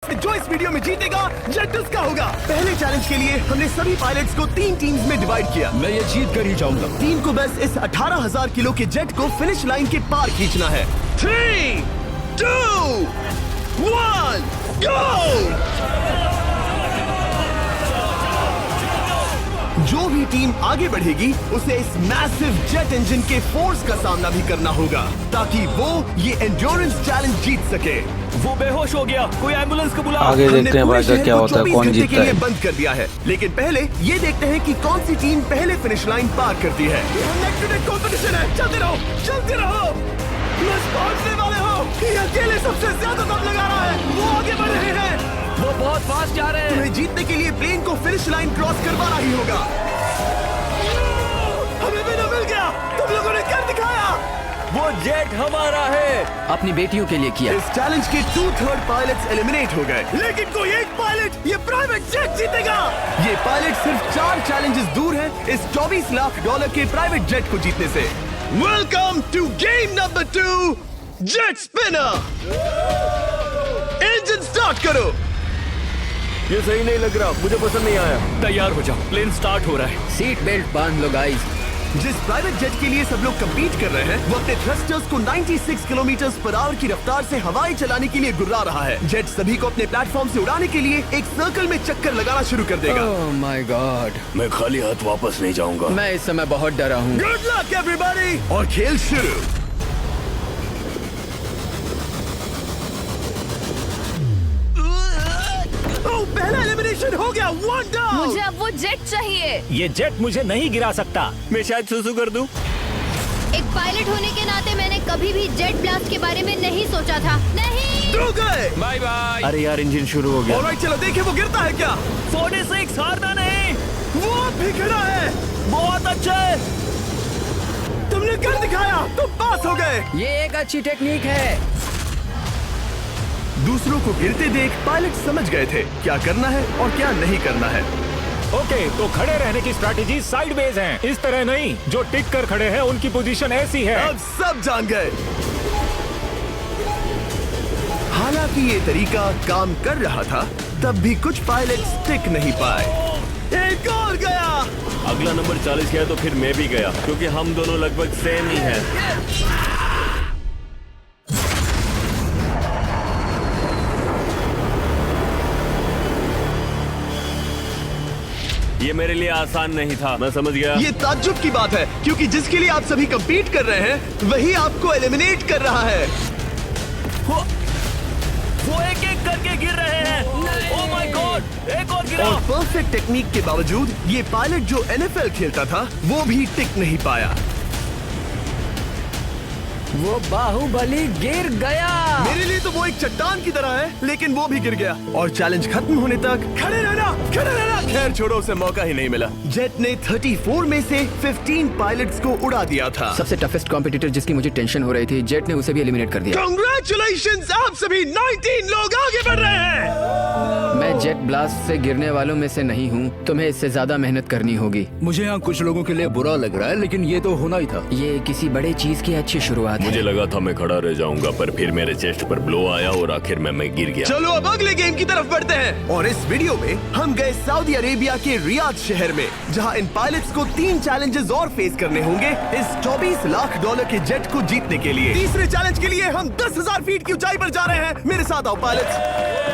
जो इस वीडियो में जीतेगा जेट उसका होगा। पहले चैलेंज के लिए हमने सभी पायलट्स को 3 टीम्स में डिवाइड किया। मैं ये जीत कर ही जाऊंगा। टीम को बस इस 18,000 किलो के जेट को फिनिश लाइन के पार खींचना है। 3, 2, 1, गो! जो भी टीम आगे बढ़ेगी उसे इस मैसिव जेट इंजन के फोर्स का सामना भी करना होगा ताकि वो ये एंड्योरेंस चैलेंज जीत सके। वो बेहोश हो गया, कोई एम्बुलेंस को बुला। आगे देखते हैं भाई का क्या होता है, कौन जीतता है। बंद कर दिया है, लेकिन पहले ये देखते हैं कि कौन सी टीम पहले फिनिश लाइन पार करती है। कंपटीशन है, चलते रहो, चलते रहो। बस पहुंचने वाले हो। ये अकेले सबसे ज्यादा दम लगा रहा है, वो आगे बढ़ रहे हैं। वो बहुत फास्ट जा रहे हैं। तुम्हें जीतने के लिए प्लेन को फिनिश लाइन क्रॉस करवाना ही होगा। हमें भी मिल गया, तुम लोगों ने कर दिखाया। वो जेट हमारा है। अपनी बेटियों के लिए किया। इस चैलेंज के 2/3 पायलट्स एलिमिनेट हो गए, लेकिन कोई एक पायलट ये प्राइवेट जेट जीतेगा। ये पायलट सिर्फ 4 चैलेंजेस दूर है इस $24 लाख के प्राइवेट जेट को जीतने से। Welcome to game number 2, jet spinner. Engine start करो। ये सही नहीं लग रहा, मुझे पसंद नहीं आया। तैयार हो जाओ, प्लेन स्टार्ट हो रहा है। सीट बेल्ट बांध लो गाइस। जिस प्राइवेट जेट के लिए सब लोग कम्पीट कर रहे हैं वो अपने थ्रस्टर्स को 96 किलोमीटर पर आवर की रफ्तार से हवाएं चलाने के लिए गुर्रा रहा है। जेट सभी को अपने प्लेटफॉर्म से उड़ाने के लिए एक सर्कल में चक्कर लगाना शुरू कर देगा। ओह माय गॉड, मैं खाली हाथ वापस नहीं जाऊंगा। मैं इस समय बहुत डरा हूँ। गुड लक एवरीबॉडी, और खेल शुरू। पहला एलिमिनेशन हो गया, 1 डाउन। मुझे अब वो जेट चाहिए। ये जेट मुझे नहीं गिरा सकता। मैं शायद सुसु कर दूं। एक पायलट होने के नाते मैंने कभी भी जेट ब्लास्ट के बारे में नहीं सोचा था। नहीं। दो गए। Bye bye. अरे यार, इंजन शुरू हो गया। ऑलराइट, चलो देखें वो गिरता है क्या। 46 हारना नहीं। वो भी खड़ा है। बहुत अच्छा है। तुमने कर दिखाया, तुम पास हो गए। ये एक अच्छी टेक्निक है। दूसरों को गिरते देख पायलट समझ गए थे क्या करना है और क्या नहीं करना है। ओके, तो खड़े रहने की स्ट्रैटेजी साइडवेज है, इस तरह नहीं। जो टिक कर खड़े हैं उनकी पोजीशन ऐसी है। अब सब जान गए। हालांकि ये तरीका काम कर रहा था, तब भी कुछ पायलट टिक नहीं पाए। एक और गया। अगला नंबर 40 गया तो फिर मैं भी गया, क्योंकि हम दोनों लगभग सेम ही हैं। ये मेरे लिए आसान नहीं था, मैं समझ गया। ये ताज्जुब की बात है, क्योंकि जिसके लिए आप सभी कंपीट कर रहे हैं वही आपको एलिमिनेट कर रहा है। वो एक एक करके गिर रहे हैं। ओह माय गॉड, एक और गिरा। और परफेक्ट टेक्निक के बावजूद ये पायलट जो NFL खेलता था वो भी टिक नहीं पाया। वो बाहुबली गिर गया। मेरे लिए तो वो एक चट्टान की तरह है, लेकिन वो भी गिर गया। और चैलेंज खत्म होने तक खड़े रहना, खड़े रहना। खैर छोड़ो, उसे मौका ही नहीं मिला। जेट ने 34 में से 15 पायलट्स को उड़ा दिया था। सबसे टफेस्ट कॉम्पिटिटर जिसकी मुझे टेंशन हो रही थी, जेट ने उसे भी एलिमिनेट कर दिया। कांग्रेचुलेशंस, आप सभी 19 लोग आगे बढ़ रहे हैं। मैं जेट ब्लास्ट से गिरने वालों में से नहीं हूँ। तुम्हें इससे ज्यादा मेहनत करनी होगी। मुझे यहाँ कुछ लोगों के लिए बुरा लग रहा है, लेकिन ये तो होना ही था। ये किसी बड़े चीज की अच्छी शुरुआत है। मुझे लगा था मैं खड़ा रह जाऊंगा, पर फिर मेरे चेस्ट पर ब्लो आया और आखिर में मैं गिर गया। चलो अब अगले गेम की तरफ बढ़ते हैं। और इस वीडियो में हम गए सऊदी अरेबिया के रियाद शहर में, जहां इन पायलट्स को 3 चैलेंजेस और फेस करने होंगे इस $24 लाख के जेट को जीतने के लिए। तीसरे चैलेंज के लिए हम 10,000 फीट की ऊंचाई पर जा रहे हैं। मेरे साथ आओ पायलट्स।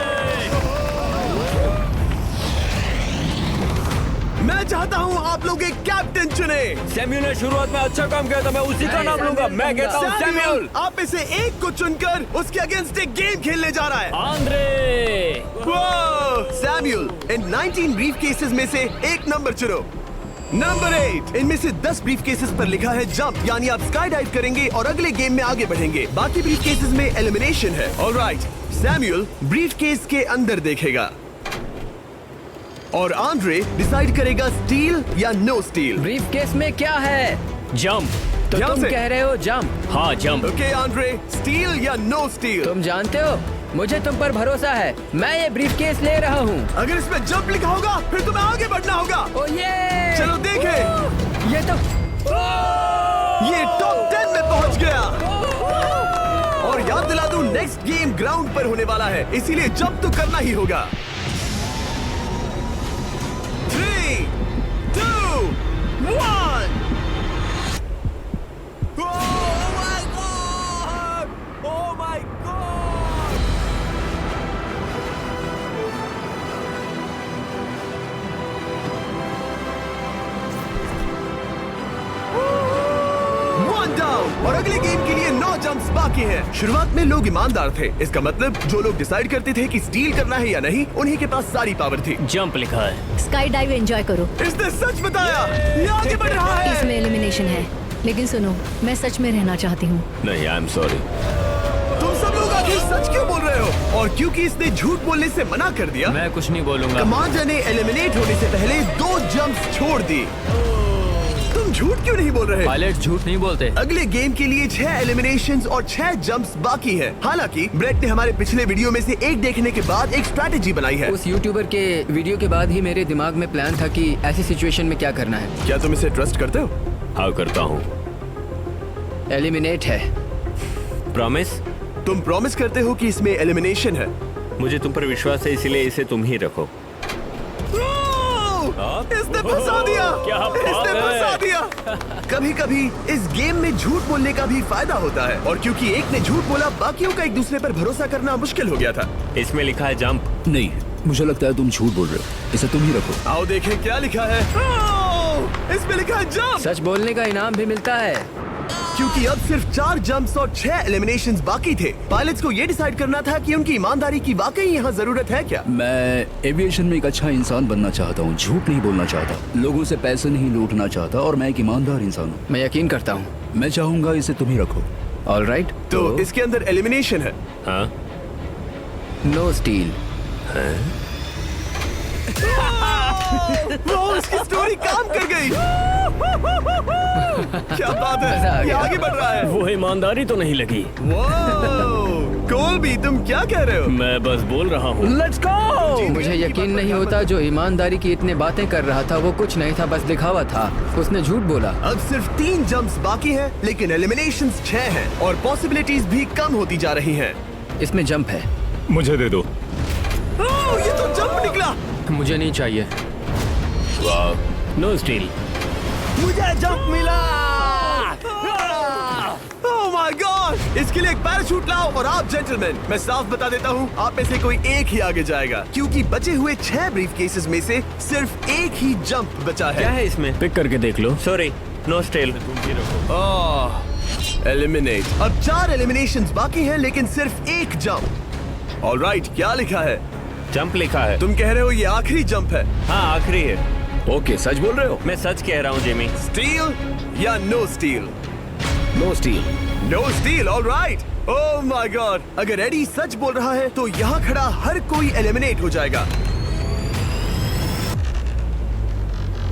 मैं चाहता हूँ आप लोग एक कैप्टन चुने। सैम्यूल ने शुरुआत में अच्छा काम किया था, मैं उसी का नाम लूंगा। मैं कहता हूँ सैम्यूल। आप में से एक को चुनकर उसके अगेंस्ट एक गेम खेलने जा रहा है। आंद्रे। सैम्यूल, इन 19 ब्रीफ केसेस में से एक नंबर चुनो। नंबर 8। इनमें से 10 ब्रीफ केसेस पर लिखा है जंप, यानी आप स्काई डाइव करेंगे और अगले गेम में आगे बढ़ेंगे। बाकी ब्रीफ केसेस में एलिमिनेशन है। ऑलराइट, सैम्यूल ब्रीफ केस के अंदर देखेगा और आंद्रे डिसाइड करेगा स्टील या नो स्टील। ब्रीफ केस में क्या है? जंप। तो यहाँ तुम से? कह रहे हो जंप? हाँ, जंप। ओके आंद्रे, स्टील या नो स्टील? तुम जानते हो, मुझे तुम पर भरोसा है। मैं ये ब्रीफ केस ले रहा हूँ। अगर इसमें जंप लिखा होगा फिर तुम्हें आगे बढ़ना होगा। ओ ये चलो देखें। ये तो ये टॉप 10 में पहुंच गया। और याद याद दिला दूं, नेक्स्ट गेम ग्राउंड पर होने वाला है, इसीलिए जंप तो करना ही होगा। 3, 2, 1। और अगले गेम के लिए 9 जंप्स बाकी हैं। शुरुआत में लोग ईमानदार थे, इसका मतलब जो लोग डिसाइड करते थे कि स्टील करना है या नहीं, उन्हीं के पास सारी पावर थी। जंप लिखा है। स्काई डाइव एंजॉय करो। इसने सच बताया, ये आगे बढ़ रहा है। इसमें एलिमिनेशन है, लेकिन सुनो, मैं सच में रहना चाहती हूँ। नहीं, आई एम सॉरी। तुम सब लोग आखिर सच क्यों बोल रहे हो? और क्योंकि इसने झूठ बोलने से मना कर दिया, मैं कुछ नहीं बोलूंगा। कमांडर ने एलिमिनेट होने से पहले 2 जंप्स छोड़ दी। तुम झूठ क्यों नहीं बोल रहे? पायलट झूठ नहीं बोलते। अगले गेम के लिए 6 एलिमिनेशंस और 6 जंप्स बाकी हैं। हालांकि ब्रेट ने हमारे पिछले वीडियो में से एक देखने के बाद एक स्ट्रैटेजी बनाई है। उस यूट्यूबर के वीडियो के बाद ही मेरे दिमाग में प्लान था कि ऐसी सिचुएशन में क्या करना है। क्या तुम इसे ट्रस्ट करते हो? हाँ, करता हूँ। एलिमिनेट है। प्रॉमिस? तुम प्रॉमिस करते हो कि इसमें एलिमिनेशन है? मुझे तुम पर विश्वास है, इसलिए इसे तुम ही रखो। इसने फंसा दिया। क्या बात इसने है? फंसा दिया। कभी-कभी इस गेम में झूठ बोलने का भी फायदा होता है, और क्योंकि एक ने झूठ बोला, बाकियों का एक दूसरे पर भरोसा करना मुश्किल हो गया था। इसमें लिखा है जंप। नहीं, मुझे लगता है तुम झूठ बोल रहे हो, इसे तुम ही रखो। आओ देखें क्या लिखा है। इसमें लिखा है जंप। सच बोलने का इनाम भी मिलता है। क्योंकि अब सिर्फ 4 जंप्स और 6 एलिमिनेशंस बाकी थे, पायलट्स को ये डिसाइड करना था कि उनकी ईमानदारी की वाकई यहाँ जरूरत है क्या। मैं एविएशन में एक अच्छा इंसान बनना चाहता हूँ, झूठ नहीं बोलना चाहता, लोगों से पैसे नहीं लूटना चाहता, और मैं एक ईमानदार इंसान हूँ। मैं यकीन करता हूँ। मैं चाहूंगा इसे तुम ही रखो। All right. तो इसके अंदर एलिमिनेशन है। हाँ, नो स्टील। वो उसकी स्टोरी काम कर गई। क्या बात मजा आ है, ये गया। आगे बढ़ रहा है। वो ईमानदारी तो नहीं लगी। कोलबी, तुम क्या कह रहे हो? मैं बस बोल रहा हूँ। Let's go. मुझे यकीन नहीं होता, जो ईमानदारी की इतने बातें कर रहा था वो कुछ नहीं था, बस दिखावा था। उसने झूठ बोला। अब सिर्फ 3 जंप्स बाकी हैं, लेकिन एलिमिनेशंस 6 हैं, और पॉसिबिलिटीज भी कम होती जा रही हैं। इसमें जंप है। मुझे दे दो। ये तो जंप निकला। मुझे नहीं चाहिए। No steel. मुझे जंप मिला। ओह माय गॉड! इसके लिए एक पैराशूट लाओ, और आप जेंटलमैन, मैं साफ बता देता हूँ, आप में से कोई एक ही आगे जाएगा, क्योंकि बचे हुए 6 ब्रीफ केसेस में से सिर्फ एक ही जंप बचा है। क्या है इसमें? पिक करके देख लो। Sorry, no steel. एलिमिनेट। अब 4 एलिमिनेशंस बाकी हैं, लेकिन सिर्फ एक जंप। ऑलराइट, क्या लिखा है? जंप लिखा है। तुम कह रहे हो ये आखिरी जंप है? हाँ, आखिरी है। ओके, सच बोल रहे हो? मैं सच कह रहा हूँ जिमी। स्टील या no steal? No steal. No steal, alright. Oh my god! अगर एडी सच बोल रहा है तो यहाँ खड़ा हर कोई एलिमिनेट हो जाएगा।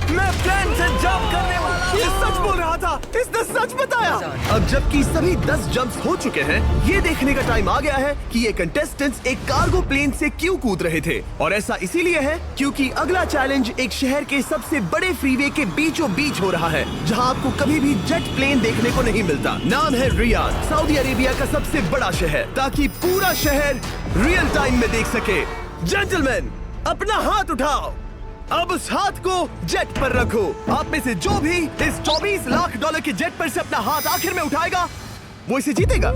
मैं प्लान से जंप करने वाला हूँ। ये सच बोल रहा था, इसने सच बताया। अब जबकि सभी 10 जंप्स हो चुके हैं, ये देखने का टाइम आ गया है कि ये कंटेस्टेंट्स एक कार्गो प्लेन से क्यों कूद रहे थे। और ऐसा इसीलिए है क्योंकि अगला चैलेंज एक शहर के सबसे बड़े फ्रीवे के बीचों बीच हो रहा है, जहां आपको कभी भी जेट प्लेन देखने को नहीं मिलता। नाम है रियाद, सऊदी अरेबिया का सबसे बड़ा शहर, ताकि पूरा शहर रियल टाइम में देख सके। जेंटलमैन, अपना हाथ उठाओ। अब उस हाथ को जेट पर रखो। आप में से जो भी इस 24 लाख डॉलर के जेट पर से अपना हाथ आखिर में उठाएगा, वो इसे जीतेगा।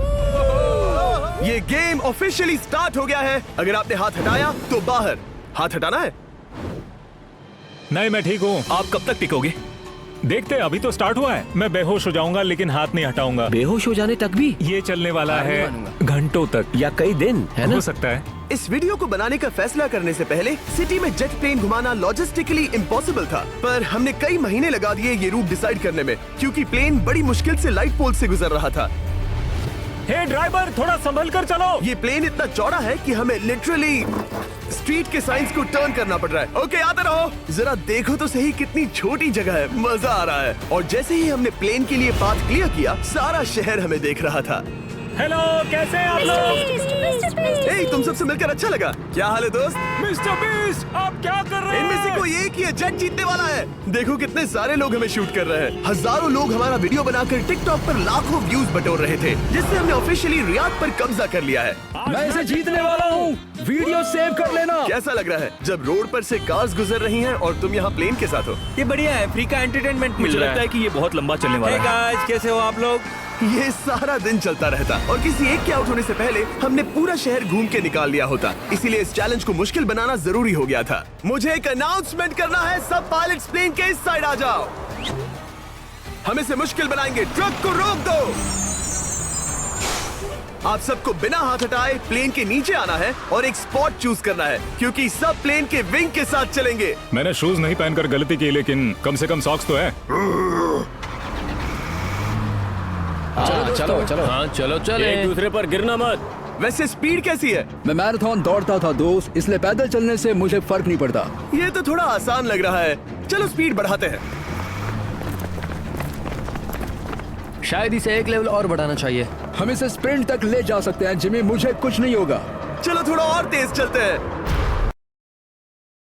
ये गेम ऑफिशियली स्टार्ट हो गया है। अगर आपने हाथ हटाया तो बाहर। हाथ हटाना है? नहीं, मैं ठीक हूँ। आप कब तक टिकोगे? देखते हैं, अभी तो स्टार्ट हुआ है। मैं बेहोश हो जाऊंगा, लेकिन हाथ नहीं हटाऊंगा। बेहोश हो जाने तक भी? ये चलने वाला हार नहीं है मानूंगा। घंटों तक, या कई दिन, है ना? हो सकता है। इस वीडियो को बनाने का फैसला करने से पहले सिटी में जेट प्लेन घुमाना लॉजिस्टिकली इम्पॉसिबल था, पर हमने कई महीने लगा दिए ये रूट डिसाइड करने में, क्योंकि प्लेन बड़ी मुश्किल से लाइट पोल से गुजर रहा था। हे ड्राइवर, थोड़ा संभल कर चलो। ये प्लेन इतना चौड़ा है कि हमें लिटरली स्ट्रीट के साइंस को टर्न करना पड़ रहा है। ओके, आते रहो। जरा देखो तो सही कितनी छोटी जगह है, मजा आ रहा है। और जैसे ही हमने प्लेन के लिए पाथ क्लियर किया, सारा शहर हमें देख रहा था। हेलो, कैसे हैं आप लोग? हे, तुम सबसे मिलकर अच्छा लगा। क्या हाल है दोस्त? मिस्टर बीस्ट, आप क्या कर रहे इनमें से हैं? कोई एक ही है जेट जीतने वाला है। देखो कितने सारे लोग हमें शूट कर रहे हैं। हजारों लोग हमारा वीडियो बनाकर टिकटॉक पर लाखों व्यूज बटोर रहे थे, जिससे हमने ऑफिशियली रियाद पर कब्जा कर लिया है। मैं इसे जीतने वाला हूँ। वीडियो सेव कर लेना। कैसा लग रहा है जब रोड पर से कार्स गुजर रही हैं और तुम यहाँ प्लेन के साथ हो? ये बढ़िया है, फ्री का एंटरटेनमेंट मिल मुझे रहा लगता है। है कि ये बहुत लंबा चलने वाला Hey है। guys, कैसे हो आप लोग? ये सारा दिन चलता रहता और किसी एक के आउट होने से पहले हमने पूरा शहर घूम के निकाल लिया होता। इसीलिए इस चैलेंज को मुश्किल बनाना जरूरी हो गया था। मुझे एक अनाउंसमेंट करना है, सब पायलट्स प्लेन के इस साइड आ जाओ। हम इसे मुश्किल बनाएंगे, ट्रक को रोक दो। आप सबको बिना हाथ हटाए प्लेन के नीचे आना है और एक स्पॉट चूज करना है, क्योंकि सब प्लेन के विंग के साथ चलेंगे। मैंने शूज नहीं पहनकर गलती की, लेकिन कम से कम सॉक्स तो है। चलो चलो। हाँ चलो चले, एक दूसरे पर गिरना मत। वैसे स्पीड कैसी है? मैं मैराथन दौड़ता था दोस्त, इसलिए पैदल चलने से मुझे फर्क नहीं पड़ता। ये तो थोड़ा आसान लग रहा है। चलो स्पीड बढ़ाते हैं। शायद इसे एक लेवल और बढ़ाना चाहिए। हम इसे स्प्रिंट तक ले जा सकते हैं जिमी, मुझे कुछ नहीं होगा। चलो थोड़ा और तेज चलते हैं।